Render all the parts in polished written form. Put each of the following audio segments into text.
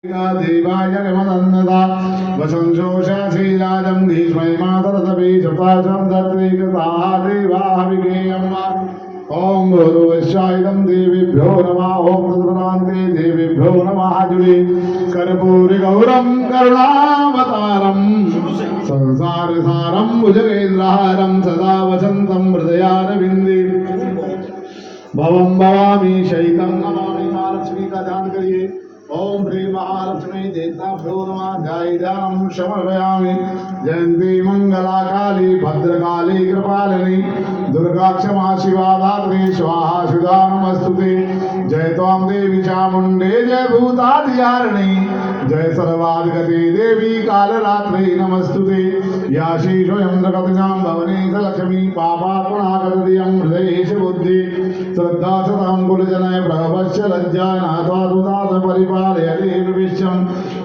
देवाय नमदन्नदा वसंशोषा श्रीराजं धीष्मै मातरतपे सप्ताशं दत्रीकृताः देवाः विज्ञेयम् ओं भूर्भुवस्वाइदं देवीभ्यो नमः ओं तत्प्रान्ते देवीभ्यो नमः जुले कर्पूरगौरं करुणावतारं संसारसारं भुजगेन्द्रहारं सदा वसन्तं हृदयारविन्दे भवं भवामि शैतं नमामि महालक्ष्मी का ध्यान करिए। ओम श्री महालक्ष्मी देवताभ्यो नमः ध्यानं समर्पयामि। जयंती मंगला काली भद्रकाली कृपालिनी दुर्गा क्षमा शिवा धात्री स्वाहा सुधा नमस्तुते। जय त्वां देवी चामुंडे जय भूतादिहारिणी जय सर्वाधिगते देवी कालरात्रि नमस्तुते। या श्री स्वयं जगत्यां भवने लक्ष्मी पापात्मनागतधियं हृदयेश बुद्धि श्रद्धा सतां कुलजनय प्रभवश्च लज्जा नाथादुदात परिपालयते विश्वं।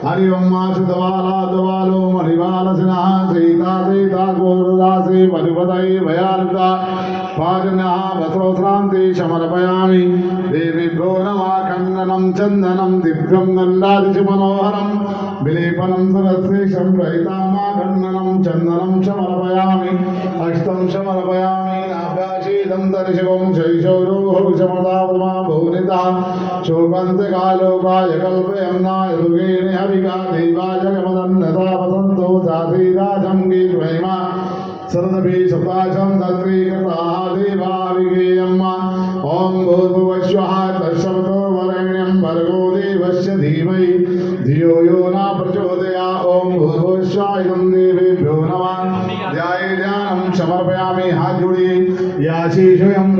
हरि ओं मासुतवालादवालो मणिवालसिनः सीता सीता गोरुदासे परिपदये भयार्ता पाजन्यः वस्त्रोत्क्रान्ते समर्पयामि। देवीभ्यो नमः कन्दनं चन्दनं दिव्यं गन्धादिमनोहरं विलेपनं सरस्रेशं रहितामा खण्डनं चन्दनं समर्पयामि। अष्टं समर्पयामि नाभ्याशीदं दर्शकं शैशोरोः समदावमा भुवनिता शोभन्तकालोकाय कल्पयन्नाय दुर्गेण हविका देवाय नमदन्नदा वसन्तो साधीराजं गीर्वैमा सरदभि सप्ताशं दत्रीकृताः देवा विज्ञेयम् ओं भूर्भुवस्वः तत्सवितो वरेण्यं भर्गो देवस्य धीमहि धियो यो न प्रचोदयात्। ओं भूर्भुवस्वाइदं देवेभ्यो नमः ध्यानं समर्पयामि। हाथ जोड़िए। या श्री स्वयं